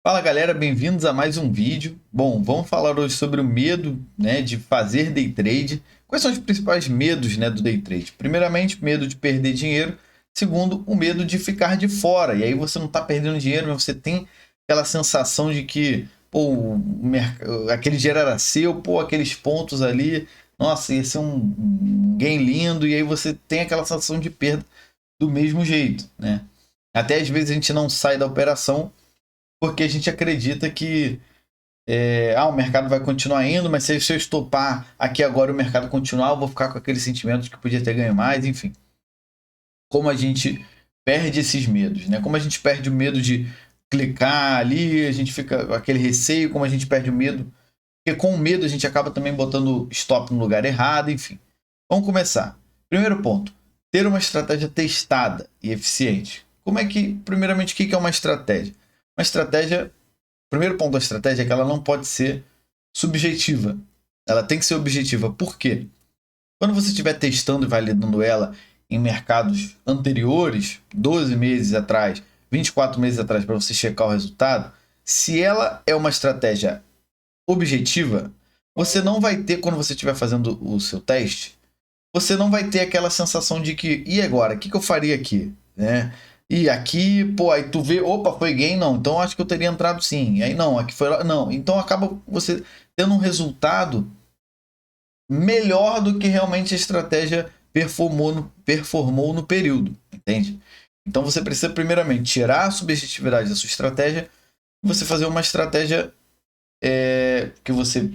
Fala galera, bem-vindos a mais um vídeo. Bom, vamos falar hoje sobre o medo, né, de fazer day trade. Quais são os principais medos, né, do day trade? Primeiramente, medo de perder dinheiro. Segundo, o medo de ficar de fora. E aí você não está perdendo dinheiro, mas você tem aquela sensação de que, pô, aquele dinheiro era seu, pô, aqueles pontos ali, nossa, ia ser um gain lindo. E aí você tem aquela sensação de perda do mesmo jeito, né? Até às vezes a gente não sai da operação porque a gente acredita que o mercado vai continuar indo, mas se eu estopar aqui agora e o mercado continuar, eu vou ficar com aquele sentimento de que podia ter ganho mais, enfim. Como a gente perde esses medos, né? Como a gente perde o medo de clicar ali, a gente fica com aquele receio, como a gente perde o medo, porque com o medo a gente acaba também botando stop no lugar errado, enfim. Vamos começar. Primeiro ponto, ter uma estratégia testada e eficiente. Como é que, primeiramente, o que é uma estratégia? Uma estratégia, o primeiro ponto da estratégia é que ela não pode ser subjetiva. Ela tem que ser objetiva. Por quê? Quando você estiver testando e validando ela em mercados anteriores, 12 meses atrás, 24 meses atrás, para você checar o resultado, se ela é uma estratégia objetiva, você não vai ter, quando você estiver fazendo o seu teste, você não vai ter aquela sensação de que, e agora, o que eu faria aqui? Né? E aqui, pô, aí tu vê, opa, foi gain, não, então acho que eu teria entrado sim. Aí não, aqui foi, não. Então acaba você tendo um resultado melhor do que realmente a estratégia performou no período, entende? Então você precisa primeiramente tirar a subjetividade da sua estratégia e você fazer uma estratégia que você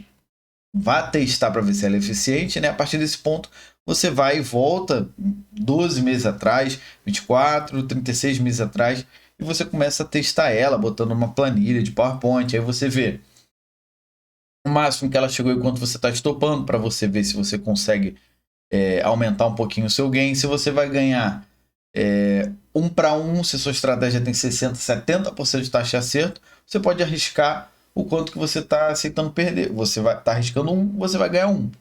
vá testar para ver se ela é eficiente, né? A partir desse ponto, você vai e volta 12 meses atrás, 24, 36 meses atrás, e você começa a testar ela, botando uma planilha de PowerPoint. Aí você vê o máximo que ela chegou enquanto você está estopando, para você ver se você consegue aumentar um pouquinho o seu gain. Se você vai ganhar 1 para 1, se sua estratégia tem 60, 70% de taxa de acerto, você pode arriscar o quanto que você está aceitando perder. Você vai estar arriscando 1, você vai ganhar 1.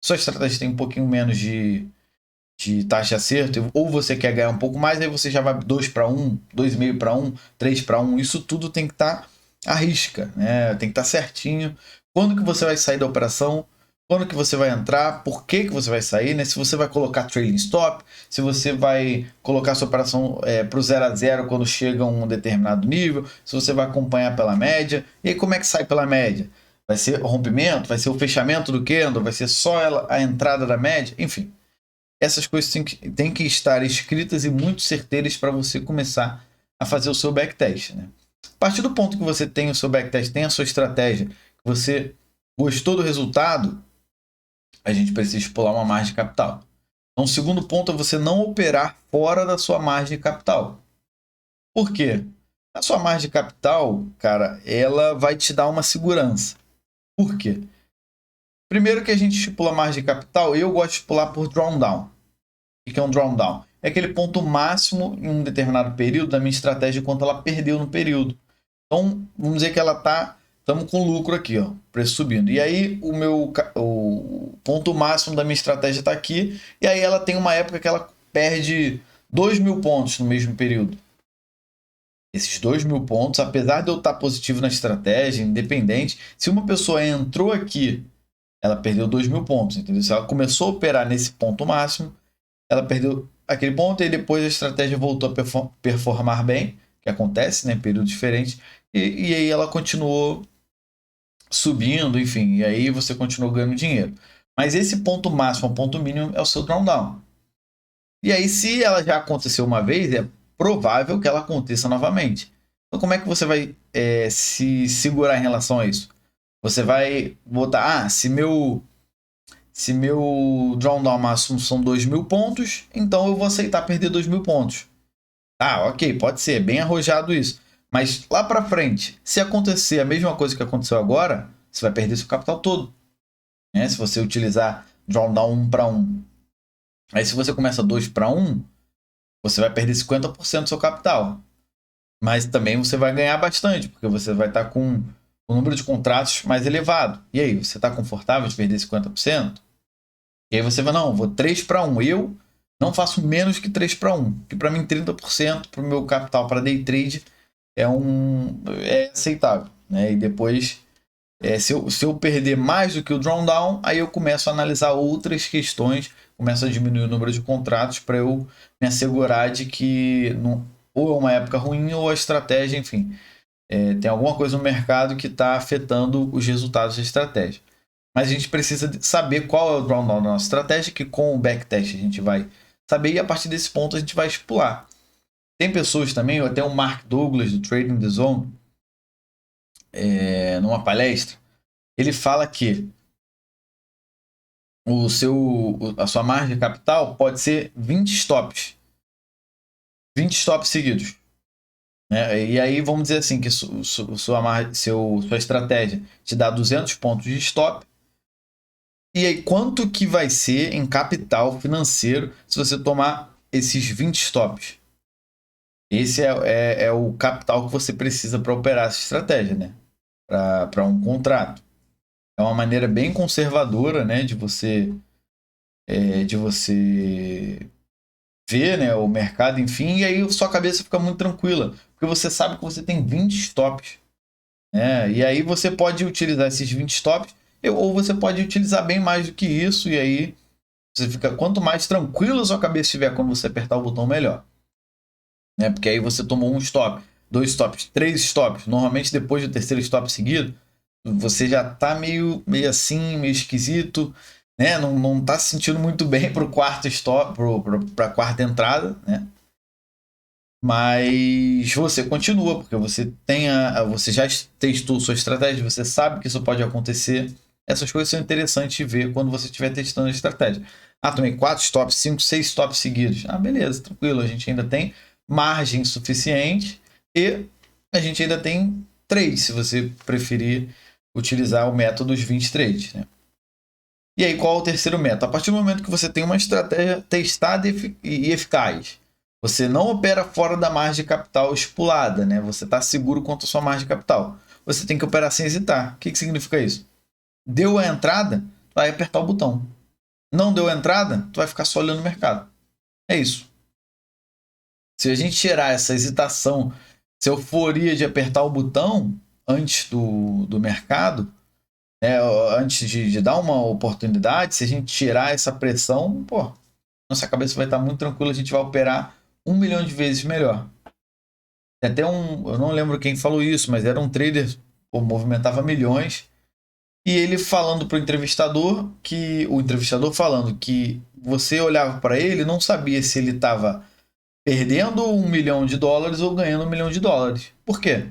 Sua estratégia tem um pouquinho menos de taxa de acerto, ou você quer ganhar um pouco mais, aí você já vai 2 para 1, 2,5 para 1, 3 para 1. Isso tudo tem que estar à risca, né? Tem que estar certinho. Quando que você vai sair da operação? Quando que você vai entrar? Por que que você vai sair? Né? Se você vai colocar trailing stop, se você vai colocar sua operação para o 0 a 0 quando chega a um determinado nível, se você vai acompanhar pela média. E aí como é que sai pela média? Vai ser o rompimento? Vai ser o fechamento do candle? Vai ser só a entrada da média? Enfim, essas coisas têm que estar escritas e muito certeiras para você começar a fazer o seu backtest. Né? A partir do ponto que você tem o seu backtest, tem a sua estratégia, que você gostou do resultado, a gente precisa pular uma margem de capital. Então, o segundo ponto é você não operar fora da sua margem de capital. Por quê? A sua margem de capital, cara, ela vai te dar uma segurança. Por quê? Primeiro que a gente estipula a margem de capital, eu gosto de estipular por drawdown. O que é um drawdown? É aquele ponto máximo em um determinado período da minha estratégia quanto ela perdeu no período. Então, vamos dizer que ela tá, estamos com lucro aqui, ó, preço subindo. E aí o ponto máximo da minha estratégia está aqui, e aí ela tem uma época que ela perde 2.000 pontos no mesmo período. Esses 2.000 pontos, apesar de eu estar positivo na estratégia, independente, se uma pessoa entrou aqui, ela perdeu 2.000 pontos, entendeu? Se ela começou a operar nesse ponto máximo, ela perdeu aquele ponto e depois a estratégia voltou a performar bem, que acontece, né, em períodos diferentes, e aí ela continuou subindo, enfim, e aí você continuou ganhando dinheiro. Mas esse ponto máximo, o ponto mínimo é o seu drawdown. E aí, se ela já aconteceu uma vez, é provável que ela aconteça novamente. Então, como é que você vai se segurar em relação a isso? Você vai botar, se meu drawdown máximo são 2.000 pontos, então eu vou aceitar perder 2.000 pontos. Ah, ok, pode ser, bem arrojado isso. Mas lá para frente, se acontecer a mesma coisa que aconteceu agora, você vai perder seu capital todo. Né? Se você utilizar drawdown 1 para 1. Aí se você começa 2 para 1, você vai perder 50% do seu capital. Mas também você vai ganhar bastante, porque você vai estar com o número de contratos mais elevado. E aí, você está confortável de perder 50%? E aí você vai, não, vou 3 para 1. Eu não faço menos que 3 para 1. Que para mim 30% para o meu capital para day trade é aceitável, né? E depois, se eu perder mais do que o drawdown, aí eu começo a analisar outras questões, começo a diminuir o número de contratos para eu me assegurar de que não, ou é uma época ruim ou a estratégia, enfim, tem alguma coisa no mercado que está afetando os resultados da estratégia. Mas a gente precisa saber qual é o drawdown da nossa estratégia, que com o backtest a gente vai saber e a partir desse ponto a gente vai estipular. Tem pessoas também, até o Mark Douglas do Trading the Zone, numa palestra, ele fala que a sua margem de capital pode ser 20 stops. 20 stops seguidos. Né? E aí vamos dizer assim, que sua estratégia te dá 200 pontos de stop. E aí quanto que vai ser em capital financeiro se você tomar esses 20 stops? Esse é o capital que você precisa para operar essa estratégia, né? Para um contrato. É uma maneira bem conservadora, né, de você ver, né, o mercado, enfim, e aí sua cabeça fica muito tranquila, porque você sabe que você tem 20 stops, né, e aí você pode utilizar esses 20 stops, ou você pode utilizar bem mais do que isso, e aí você fica, quanto mais tranquila a sua cabeça estiver quando você apertar o botão, melhor. Né, porque aí você tomou um stop, 2 stops, 3 stops, normalmente depois do terceiro stop seguido, você já tá meio assim, meio esquisito, né? Não tá se sentindo muito bem pro quarto stop, pra quarta entrada, né? Mas você continua, porque você já testou sua estratégia, você sabe que isso pode acontecer. Essas coisas são interessantes de ver quando você estiver testando a estratégia. Ah, tomei 4 stops, 5, 6 stops seguidos. Ah, beleza, tranquilo. A gente ainda tem margem suficiente e a gente ainda tem trade, se você preferir utilizar o método dos 20 trades. Né? E aí, qual é o terceiro método? A partir do momento que você tem uma estratégia testada e eficaz, você não opera fora da margem de capital estipulada, né? Você está seguro quanto à sua margem de capital. Você tem que operar sem hesitar. O que significa isso? Deu a entrada, vai apertar o botão. Não deu a entrada, tu vai ficar só olhando o mercado. É isso. Se a gente tirar essa hesitação, essa euforia de apertar o botão antes do mercado, antes de dar uma oportunidade, se a gente tirar essa pressão, pô, nossa cabeça vai estar muito tranquila, a gente vai operar 1 milhão de vezes melhor. Tem até eu não lembro quem falou isso, mas era um trader, pô, movimentava milhões, e ele falando para o entrevistador falando que você olhava para ele e não sabia se ele estava perdendo US$ 1 milhão ou ganhando US$ 1 milhão. Por quê?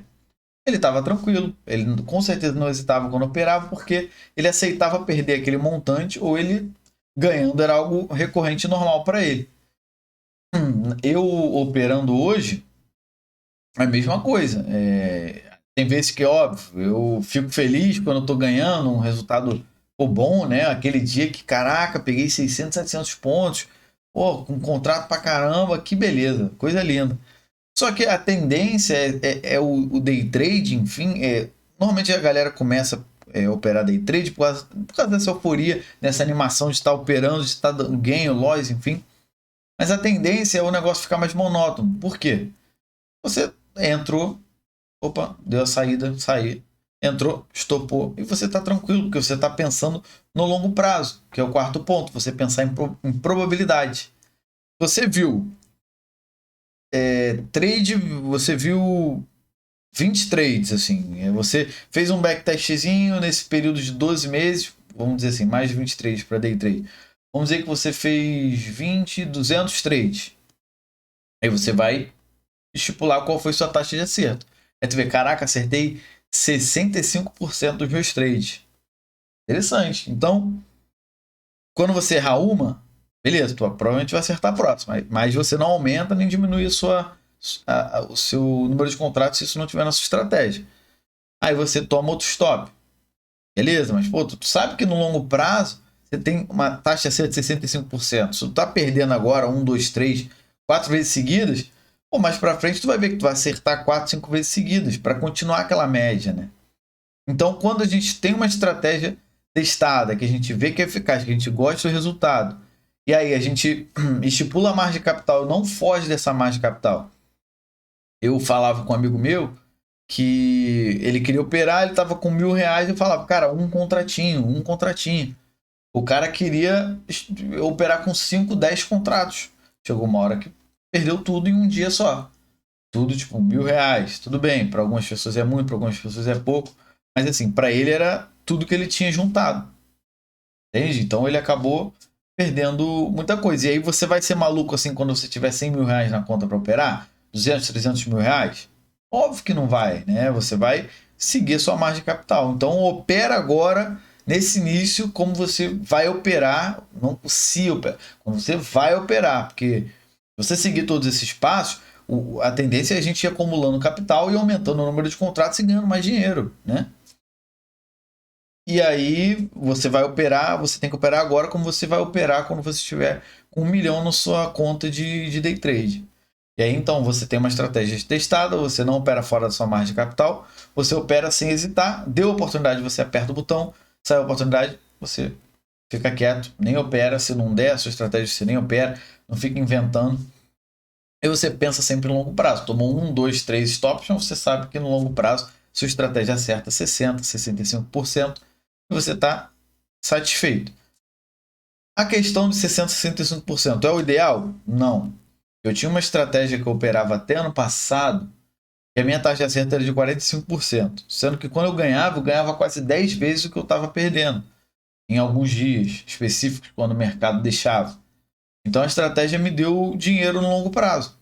Ele estava tranquilo, ele com certeza não hesitava quando operava, porque ele aceitava perder aquele montante ou ele ganhando era algo recorrente e normal para ele. Eu operando hoje, é a mesma coisa. Tem vezes que, óbvio, eu fico feliz quando eu tô ganhando um resultado bom, né? Aquele dia que, caraca, peguei 600, 700 pontos, pô, com um contrato pra caramba, que beleza, coisa linda. Só que a tendência é o day trade, enfim, normalmente a galera começa a operar day trade por causa dessa euforia, dessa animação de estar operando, de estar dando ganho, loss, enfim. Mas a tendência é o negócio ficar mais monótono. Por quê? Você entrou, opa, deu a saída, saí, entrou, estopou, e você está tranquilo, porque você está pensando no longo prazo, que é o quarto ponto, você pensar em probabilidade. Você viu trade, você viu 20 trades, assim, você fez um backtestzinho nesse período de 12 meses, vamos dizer assim, mais de 20 trades para day trade. Vamos dizer que você fez 20, 200 trades. Aí você vai estipular qual foi sua taxa de acerto. Aí tu vê, caraca, acertei 65% dos meus trades. Interessante. Então, quando você errar uma, beleza, tu provavelmente vai acertar a próxima. Mas você não aumenta nem diminui o seu número de contratos se isso não tiver na sua estratégia. Aí você toma outro stop. Beleza, mas pô, tu sabe que no longo prazo você tem uma taxa de acerto de 65%. Se tu tá perdendo agora 1, 2, 3, 4 vezes seguidas, pô, mais pra frente tu vai ver que tu vai acertar 4, 5 vezes seguidas para continuar aquela média, né? Então, quando a gente tem uma estratégia testada, que a gente vê que é eficaz, que a gente gosta do resultado, e aí a gente estipula a margem de capital, não foge dessa margem de capital, Eu falava com um amigo meu que ele queria operar, ele tava com R$ 1.000, eu falava, cara, um contratinho, um contratinho. O cara queria operar com 5, 10 contratos. Chegou uma hora que perdeu tudo em um dia só. Tudo tipo R$ 1.000. Tudo bem, para algumas pessoas é muito, para algumas pessoas é pouco. Mas assim, para ele era tudo que ele tinha juntado. Entende? Então ele acabou perdendo muita coisa. E aí você vai ser maluco assim quando você tiver R$ 100.000 na conta para operar? 200, R$ 300.000? Óbvio que não vai, né? Você vai seguir a sua margem de capital. Então opera agora nesse início como você vai operar, não se operar, como você vai operar, porque se você seguir todos esses passos, a tendência é a gente ir acumulando capital e aumentando o número de contratos e ganhando mais dinheiro, né? E aí você vai operar, você tem que operar agora como você vai operar quando você estiver com 1 milhão na sua conta de day trade. E aí então você tem uma estratégia testada, você não opera fora da sua margem de capital, você opera sem hesitar, deu oportunidade, você aperta o botão, sai a oportunidade, você fica quieto, nem opera, se não der a sua estratégia você nem opera, não fica inventando. E você pensa sempre no longo prazo. Tomou 1, 2, 3 stops, mas você sabe que no longo prazo sua estratégia acerta 60%, 65% e você está satisfeito. A questão de 60%, 65% é o ideal? Não. Eu tinha uma estratégia que eu operava até ano passado e a minha taxa de acerto era de 45%, sendo que quando eu ganhava quase 10 vezes o que eu estava perdendo em alguns dias específicos, quando o mercado deixava. Então a estratégia me deu dinheiro no longo prazo,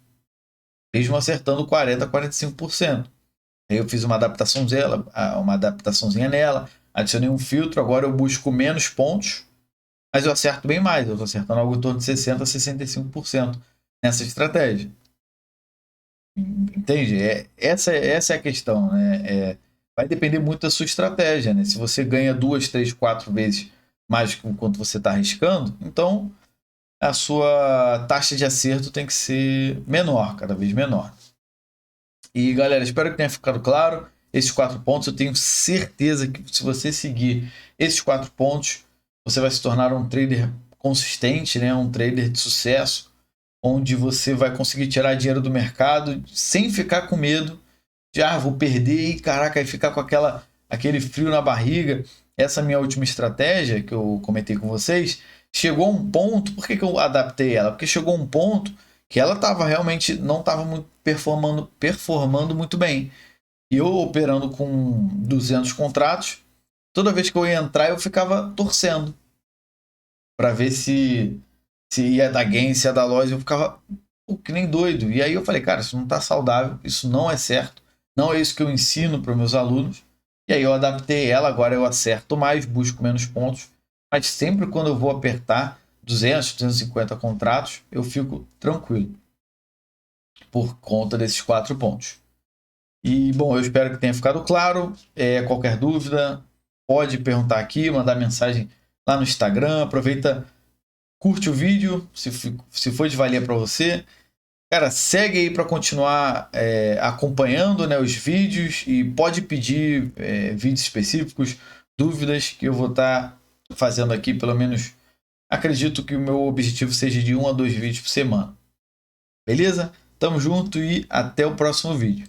mesmo acertando 40%, 45%. Aí eu fiz uma adaptaçãozinha nela, adicionei um filtro, agora eu busco menos pontos, mas eu acerto bem mais, eu estou acertando algo em torno de 60% a 65% nessa estratégia. Entende? Essa é a questão, né? Vai depender muito da sua estratégia, né? Se você ganha 2, 3, 4 vezes mais que o quanto você está arriscando, então a sua taxa de acerto tem que ser menor, cada vez menor. E galera, espero que tenha ficado claro esses 4 pontos. Eu tenho certeza que se você seguir esses 4 pontos, você vai se tornar um trader consistente, né? Um trader de sucesso, onde você vai conseguir tirar dinheiro do mercado sem ficar com medo de, vou perder e caraca, aí ficar com aquele frio na barriga. Essa minha última estratégia que eu comentei com vocês, chegou a um ponto, por que eu adaptei ela? Porque chegou a um ponto que ela tava realmente não estava performando muito bem. E eu operando com 200 contratos, toda vez que eu ia entrar eu ficava torcendo para ver se ia dar gain, se ia dar loss, eu ficava que nem doido. E aí eu falei, cara, isso não está saudável, isso não é certo, não é isso que eu ensino para meus alunos. E aí eu adaptei ela, agora eu acerto mais, busco menos pontos, mas sempre quando eu vou apertar 200, 250 contratos, eu fico tranquilo por conta desses 4 pontos. E bom, eu espero que tenha ficado claro. Qualquer dúvida, pode perguntar aqui, mandar mensagem lá no Instagram. Aproveita, curte o vídeo, se for de valia para você. Cara, segue aí para continuar acompanhando, né, os vídeos e pode pedir vídeos específicos, dúvidas que eu vou estar fazendo aqui, pelo menos acredito que o meu objetivo seja de 1 a 2 vídeos por semana. Beleza? Tamo junto e até o próximo vídeo.